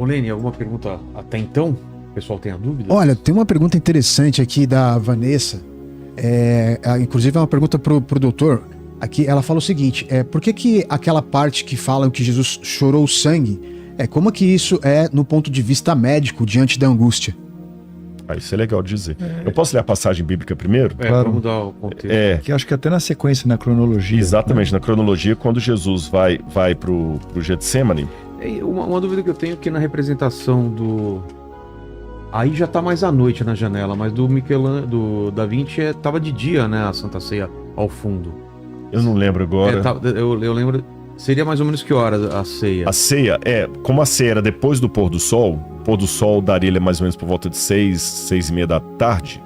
Lene, alguma pergunta até então? O pessoal tem a dúvida? Olha, tem uma pergunta interessante aqui da Vanessa. Inclusive é uma pergunta pro doutor. Aqui ela fala o seguinte: por que aquela parte que fala que Jesus chorou sangue, como que isso é no ponto de vista médico diante da angústia? Isso é legal de dizer. Eu posso ler a passagem bíblica primeiro? Claro. Vamos dar o contexto. Que acho que até na sequência, na cronologia. Exatamente, na cronologia, quando Jesus vai pro Getsemane. Uma dúvida que eu tenho é que na representação do... Aí já tá mais à noite na janela, mas do Da Vinci tava de dia, né, a Santa Ceia ao fundo. Eu não lembro agora. Eu lembro... Seria mais ou menos que hora a ceia? A ceia, como a ceia era depois do pôr do sol, o pôr do sol daria mais ou menos por volta de 6h30 da tarde.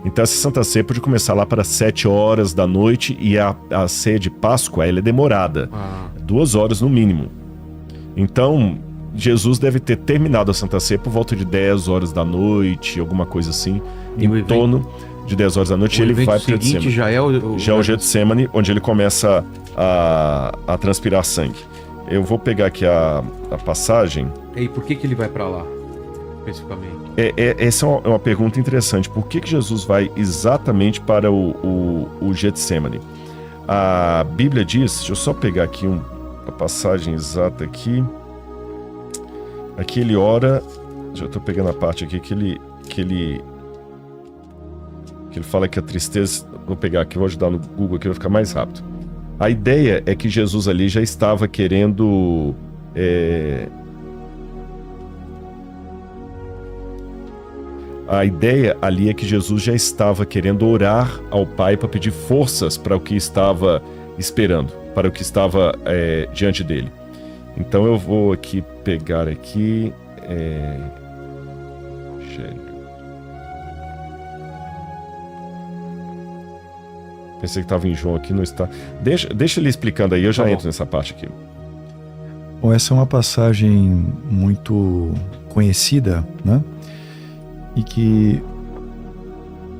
Então essa Santa Ceia pode começar lá para 7 horas da noite e a ceia de Páscoa, ela é demorada. 2 horas no mínimo. Então, Jesus deve ter terminado a Santa Ceia por volta de 10 horas da noite, alguma coisa assim, em torno de 10 horas da noite, ele vai para o Getsemane. Já é o Getsemane, onde ele começa a transpirar sangue. Eu vou pegar aqui a passagem. E por que ele vai para lá, especificamente? Essa é uma pergunta interessante. Por que Jesus vai exatamente para o Getsemane? A Bíblia diz, deixa eu só pegar aqui a passagem exata aqui. Aqui ele ora, já estou pegando a parte aqui que ele fala que a tristeza... Vou pegar aqui, vou ajudar no Google aqui, vai ficar mais rápido. A ideia é que Jesus ali já estava querendo... A ideia ali é que Jesus já estava querendo orar ao Pai para pedir forças para o que estava esperando, para o que estava diante dele. Então eu vou aqui pegar aqui... Pensei que estava em João aqui, não está. Deixa ele explicando aí, eu já entro nessa parte aqui. Bom, essa é uma passagem muito conhecida, né? E que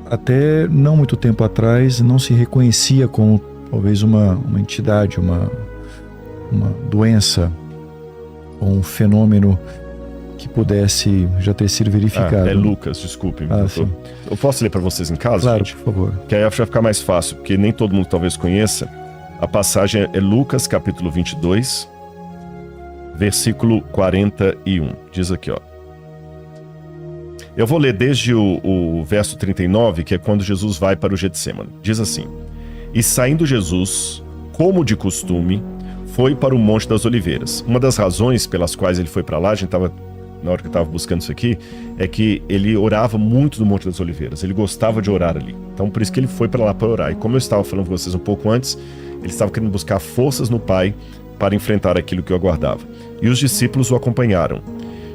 até não muito tempo atrás não se reconhecia como talvez uma entidade, uma doença ou um fenômeno que pudesse já ter sido verificado. É Lucas, desculpe. Sim. Eu posso ler para vocês em casa? Claro, gente? por favor. Que aí vai ficar mais fácil, porque nem todo mundo talvez conheça. A passagem é Lucas, capítulo 22, versículo 41. Diz aqui, ó. Eu vou ler desde o verso 39, que é quando Jesus vai para o Getsemane. Diz assim: E saindo Jesus, como de costume, foi para o Monte das Oliveiras. Uma das razões pelas quais ele foi para lá, a gente estava... Na hora que eu estava buscando isso aqui, é que ele orava muito no Monte das Oliveiras. Ele gostava de orar ali. Então, por isso que ele foi para lá para orar. E como eu estava falando com vocês um pouco antes, ele estava querendo buscar forças no Pai para enfrentar aquilo que o aguardava. E os discípulos o acompanharam.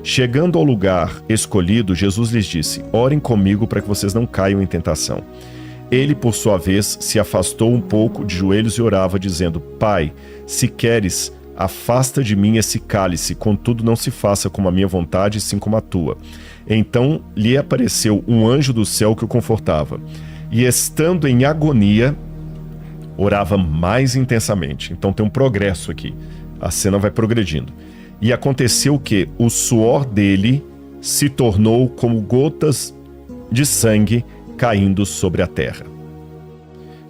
Chegando ao lugar escolhido, Jesus lhes disse: Orem comigo para que vocês não caiam em tentação. Ele, por sua vez, se afastou um pouco de joelhos e orava, dizendo: Pai, se queres, afasta de mim esse cálice, contudo não se faça como a minha vontade, sim como a tua. Então lhe apareceu um anjo do céu que o confortava. E estando em agonia, orava mais intensamente. Então tem um progresso aqui. A cena vai progredindo. E aconteceu que o suor dele se tornou como gotas de sangue caindo sobre a terra.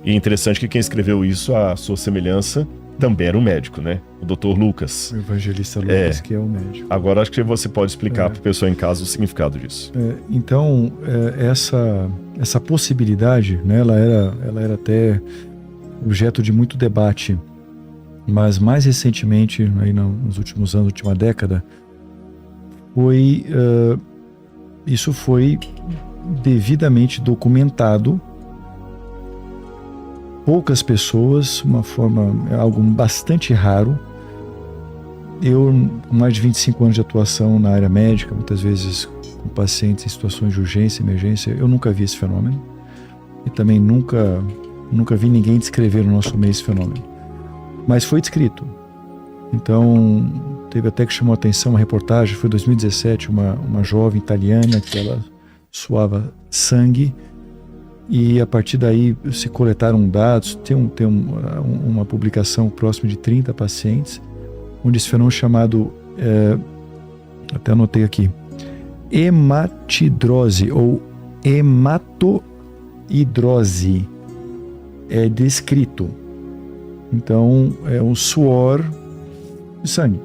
E é interessante que quem escreveu isso, à sua semelhança, também era um médico, né? O Dr. Lucas. O evangelista Lucas, que é o médico. Agora acho que você pode explicar para a pessoa em casa o significado disso. Então, essa possibilidade, né, ela era até objeto de muito debate, mas mais recentemente, aí nos últimos anos, última década, isso foi devidamente documentado. Poucas pessoas, algo bastante raro. Eu, com mais de 25 anos de atuação na área médica, muitas vezes com pacientes em situações de urgência, emergência, eu nunca vi esse fenômeno. E também nunca vi ninguém descrever no nosso meio esse fenômeno. Mas foi descrito. Então, teve até que chamou a atenção uma reportagem, foi em 2017, uma jovem italiana que ela suava sangue. E a partir daí se coletaram dados, tem uma publicação próxima de 30 pacientes, onde esse fenômeno chamado até anotei aqui, hematidrose ou hematoidrose é descrito. Então, é um suor de sangue.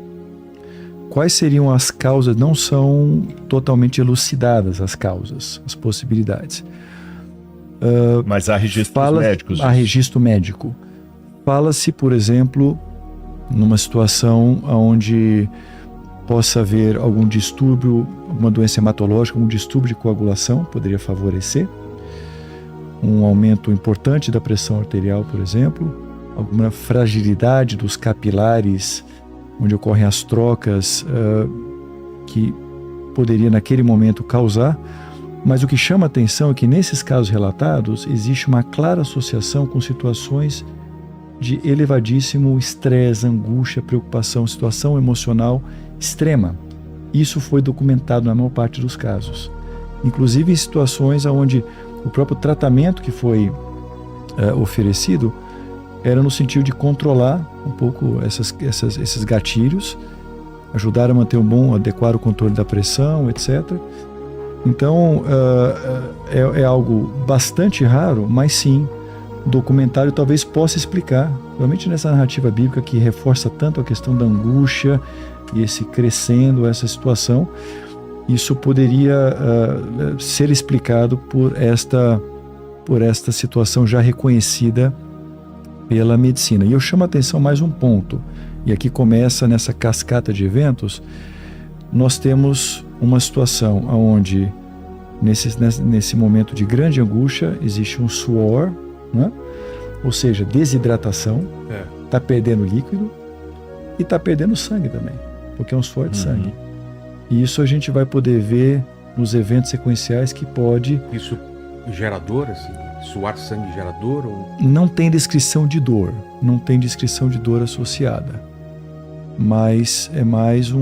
Quais seriam as causas? Não são totalmente elucidadas as causas, as possibilidades. Mas há registros médicos. Há registro médico. Fala-se, por exemplo, numa situação onde possa haver algum distúrbio, uma doença hematológica, um distúrbio de coagulação, poderia favorecer. Um aumento importante da pressão arterial, por exemplo. Alguma fragilidade dos capilares, onde ocorrem as trocas, que poderia naquele momento causar. Mas o que chama a atenção é que nesses casos relatados existe uma clara associação com situações de elevadíssimo estresse, angústia, preocupação, situação emocional extrema. Isso foi documentado na maior parte dos casos. Inclusive em situações onde o próprio tratamento que foi oferecido era no sentido de controlar um pouco esses gatilhos, ajudar a manter um bom, adequar o controle da pressão, etc. Então, é algo bastante raro, mas sim, o documentário talvez possa explicar, realmente nessa narrativa bíblica que reforça tanto a questão da angústia e esse crescendo, essa situação, isso poderia ser explicado por esta situação já reconhecida pela medicina. E eu chamo a atenção mais um ponto, e aqui começa nessa cascata de eventos, nós temos uma situação onde, nesse momento de grande angústia, existe um suor, né? Ou seja, desidratação, está perdendo líquido e está perdendo sangue também, porque é um suor de sangue. E isso a gente vai poder ver nos eventos sequenciais que pode... Isso gera dor, assim? Suar sangue gera dor? Ou... Não tem descrição de dor, não tem descrição de dor associada. Mas é mais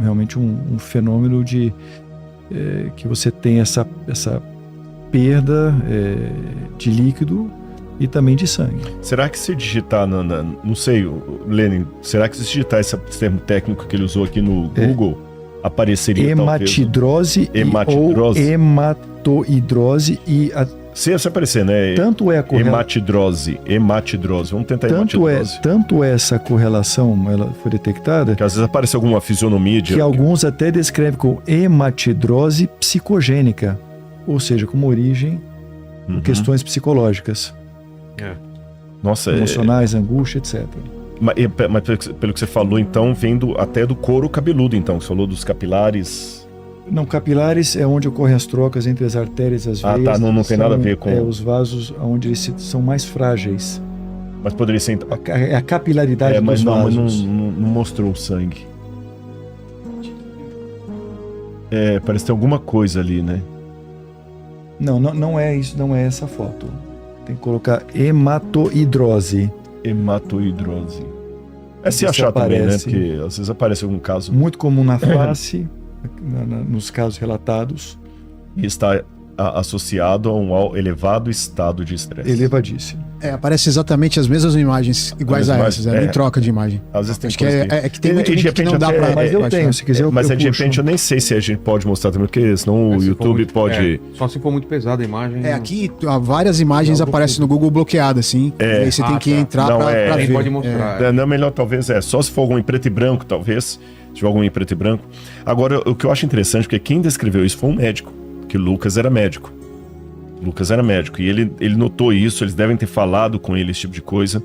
realmente um fenômeno de que você tem essa perda de líquido e também de sangue. Será que se digitar, não sei, Lenin, será que se digitar esse termo técnico que ele usou aqui no Google, apareceria hematidrose ou hematoidrose e se aparecer, né? Tanto é a hematidrose. Vamos tentar hematidrose. Tanto essa correlação, ela foi detectada, que às vezes aparece alguma fisionomia de... que alguns até descrevem como hematidrose psicogênica, ou seja, como origem de questões psicológicas. Nossa, emocionais, angústia, etc. Mas pelo que você falou, então, vendo até do couro cabeludo, então. Você falou dos capilares... Não, capilares é onde ocorrem as trocas entre as artérias e as veias. Tá, não tem nada a ver com... os vasos onde eles são mais frágeis. Mas poderia ser... A capilaridade dos vasos. Mas não mostrou o sangue. Parece ter alguma coisa ali, né? Não é isso, não é essa foto. Tem que colocar hematoidrose. Hematoidrose. Se achar também, né? Porque às vezes aparece algum caso... Muito comum na face... nos casos relatados. E está associado a um elevado estado de estresse. Elevadíssimo. Aparece exatamente as mesmas imagens iguais a essas, em troca de imagem. Às vezes tem Acho que tem muito gente que não dá pra... Mas eu tenho, se quiser mas eu de repente eu nem sei se a gente pode mostrar também, porque senão o YouTube pode... só se for muito pesada a imagem. Aqui várias imagens aparecem no Google bloqueadas, assim. E aí você tem que entrar pra ver. Pode mostrar. Não, melhor talvez só se for algum em preto e branco, talvez. Se tiver algum em preto e branco. Agora, o que eu acho interessante, porque quem descreveu isso foi um médico, que Lucas era médico. E ele notou isso, eles devem ter falado com ele esse tipo de coisa.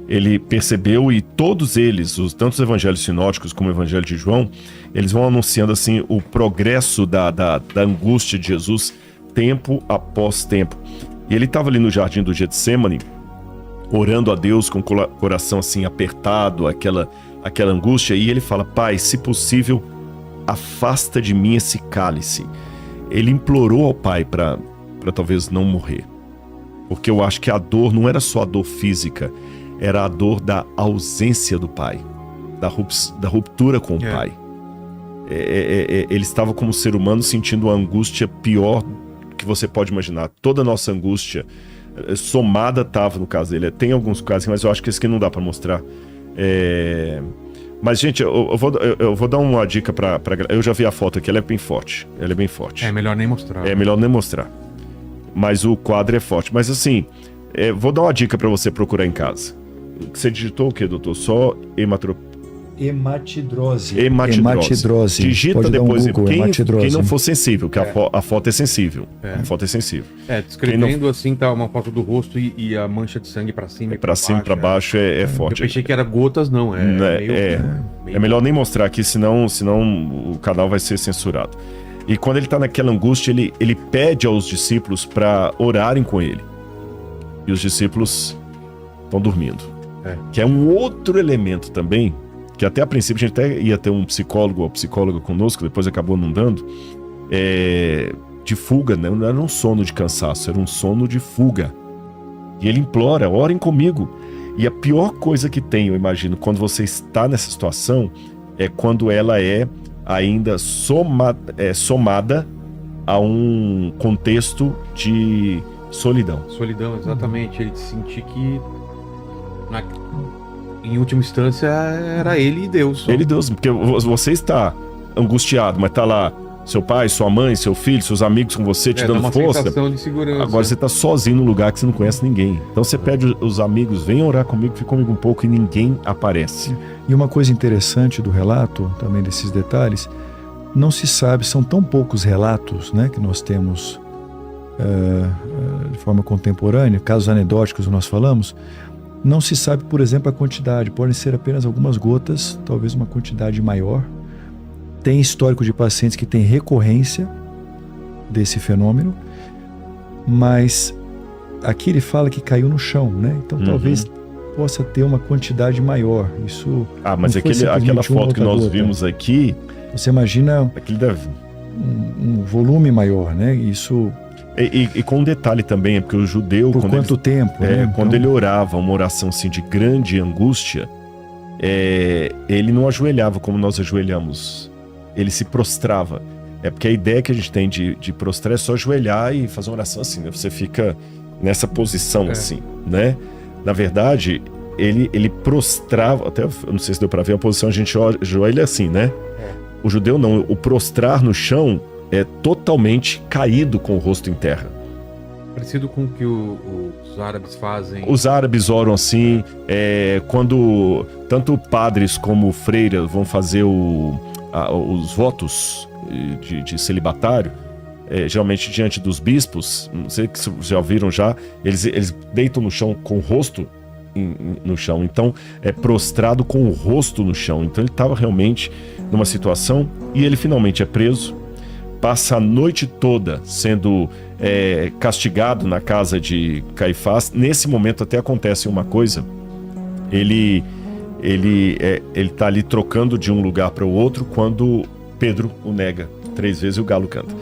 Ele percebeu, e todos eles, tanto os evangelhos sinóticos como o evangelho de João, eles vão anunciando assim o progresso da angústia de Jesus tempo após tempo. E ele estava ali no jardim do Getsêmani, orando a Deus com o coração assim apertado, aquela angústia, e ele fala: Pai, se possível, afasta de mim esse cálice. Ele implorou ao Pai para talvez não morrer, porque eu acho que a dor não era só a dor física, era a dor da ausência do Pai, da ruptura com o Pai. Ele estava como ser humano sentindo uma angústia pior que você pode imaginar. Toda a nossa angústia somada estava no caso dele. Tem alguns casos, mas eu acho que esse aqui não dá para mostrar. Mas, gente, eu vou dar uma dica pra galera. Eu já vi a foto aqui, ela é bem forte. Ela é bem forte. É melhor nem mostrar. É melhor nem mostrar. Mas o quadro é forte. Mas assim, vou dar uma dica pra você procurar em casa. Você digitou o quê, doutor? Só Hematidrose. Hematidrose. Digita Pode depois. dar um Google, quem não for sensível, que a foto é sensível. A foto é sensível. Descrevendo assim, tá uma foto do rosto e a mancha de sangue pra cima e pra cima e pra baixo é forte. Eu pensei que era gotas, não. É melhor nem mostrar aqui, senão o canal vai ser censurado. E quando ele tá naquela angústia, ele pede aos discípulos pra orarem com ele. E os discípulos estão dormindo. Que é um outro elemento também, que até a princípio a gente até ia ter um psicólogo ou psicóloga conosco, depois acabou não dando, de fuga, né? Não era um sono de cansaço, era um sono de fuga. E ele implora, orem comigo. E a pior coisa que tem, eu imagino, quando você está nessa situação, é quando ela é ainda somada a um contexto de solidão. Solidão, exatamente. Ele sentir que em última instância era ele e Deus. Ele e Deus, porque você está angustiado, mas tá lá seu pai, sua mãe, seu filho, seus amigos com você te dando força. Sensação de segurança. Agora você tá sozinho num lugar que você não conhece ninguém. Então você pede os amigos, venham orar comigo, fica comigo um pouco, e ninguém aparece. E uma coisa interessante do relato, também desses detalhes, não se sabe, são tão poucos relatos, né, que nós temos de forma contemporânea, casos anedóticos que nós falamos. Não se sabe, por exemplo, a quantidade. Podem ser apenas algumas gotas, talvez uma quantidade maior. Tem histórico de pacientes que têm recorrência desse fenômeno, mas aqui ele fala que caiu no chão, né? Então talvez possa ter uma quantidade maior. Isso. Mas aquela foto que nós vimos aqui. Você imagina um volume maior, né? Isso. E com um detalhe também, porque o judeu... Por quanto tempo? Né? Quando ele orava uma oração assim, de grande angústia, ele não ajoelhava como nós ajoelhamos. Ele se prostrava. Porque a ideia que a gente tem de prostrar é só ajoelhar e fazer uma oração assim, né? Você fica nessa posição assim, né? Na verdade, ele prostrava... Até, eu não sei se deu para ver a posição, a gente ajoelha assim, né? O judeu não. O prostrar no chão é totalmente caído com o rosto em terra. Parecido com o que os árabes fazem. Os árabes oram assim, quando tanto padres como freiras vão fazer os votos de celibatário, geralmente diante dos bispos, não sei se vocês já ouviram já, eles deitam no chão com o rosto no chão, então é prostrado com o rosto no chão. Então ele estava realmente numa situação, e ele finalmente é preso, passa a noite toda sendo castigado na casa de Caifás. Nesse momento até acontece uma coisa, ele tá ali trocando de um lugar para o outro quando Pedro o nega 3 vezes e o galo canta.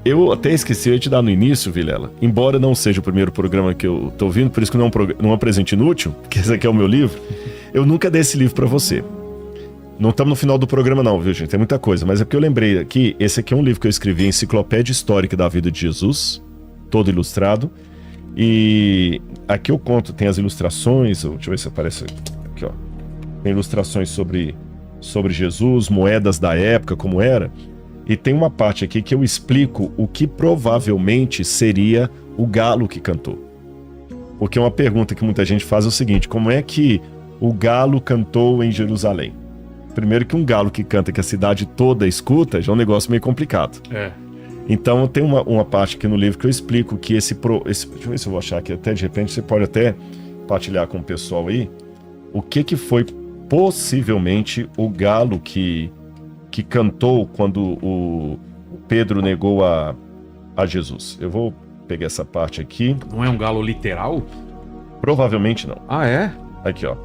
Eu até esqueci de te dar no início, Vilela, embora não seja o primeiro programa que eu tô ouvindo, por isso que não é um presente inútil, porque esse aqui é o meu livro, eu nunca dei esse livro para você. Não estamos no final do programa não, viu, gente? Tem muita coisa, mas é porque eu lembrei aqui, esse aqui é um livro que eu escrevi, Enciclopédia Histórica da Vida de Jesus, todo ilustrado, e aqui eu conto, tem as ilustrações, deixa eu ver se aparece aqui, ó. Tem ilustrações sobre Jesus, moedas da época, como era, e tem uma parte aqui que eu explico o que provavelmente seria o galo que cantou. Porque uma pergunta que muita gente faz é o seguinte, como é que o galo cantou em Jerusalém? Primeiro que um galo que canta que a cidade toda escuta já é um negócio meio complicado. Então tem uma parte aqui no livro que eu explico que deixa eu ver se eu vou achar aqui, até de repente você pode até partilhar com o pessoal aí, o que foi possivelmente o galo que cantou quando o Pedro negou a Jesus. Eu vou pegar essa parte aqui. Não é um galo literal? Provavelmente não. Ah, é? Aqui, ó.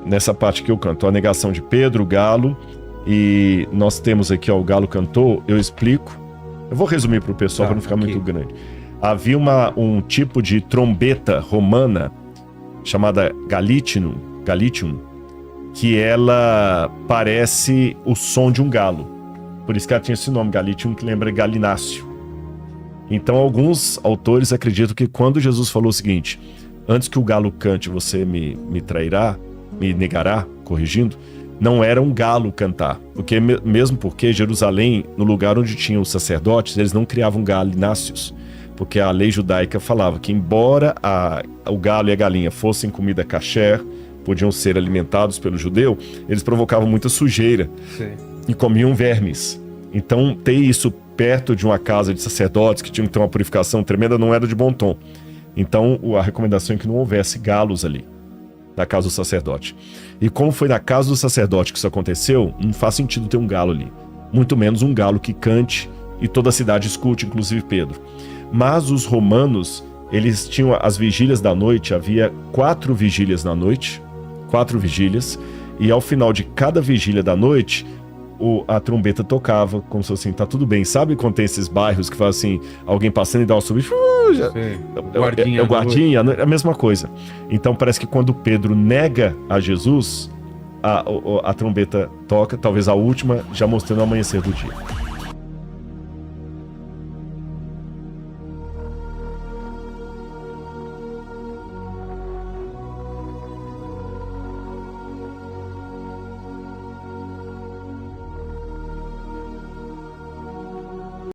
Nessa parte que eu canto, a negação de Pedro, o galo, e nós temos aqui, ó, o galo cantou, eu explico. Eu vou resumir para o pessoal para não ficar muito grande. Havia um tipo de trombeta romana chamada Galitium, que ela parece o som de um galo. Por isso que ela tinha esse nome, Galitium, que lembra galináceo. Então alguns autores acreditam que quando Jesus falou o seguinte, antes que o galo cante você me trairá, me negará, corrigindo, não era um galo cantar. Porque, mesmo porque Jerusalém, no lugar onde tinham os sacerdotes, eles não criavam galináceos. Porque a lei judaica falava que, embora o galo e a galinha fossem comida kasher, podiam ser alimentados pelo judeu, eles provocavam muita sujeira. Sim. E comiam vermes. Então, ter isso perto de uma casa de sacerdotes que tinham que ter uma purificação tremenda não era de bom tom. Então, a recomendação é que não houvesse galos ali, na casa do sacerdote. E como foi na casa do sacerdote que isso aconteceu, não faz sentido ter um galo ali. Muito menos um galo que cante e toda a cidade escute, inclusive Pedro. Mas os romanos, eles tinham as vigílias da noite, havia 4 vigílias na noite, 4 vigílias, e ao final de cada vigília da noite, a trombeta tocava, como se assim, tá tudo bem. Sabe quando tem esses bairros que faz assim, alguém passando e dá uma subida? Guardinha. É o guardinha, é a mesma coisa. Então parece que quando Pedro nega a Jesus, a trombeta toca, talvez a última, já mostrando o amanhecer do dia.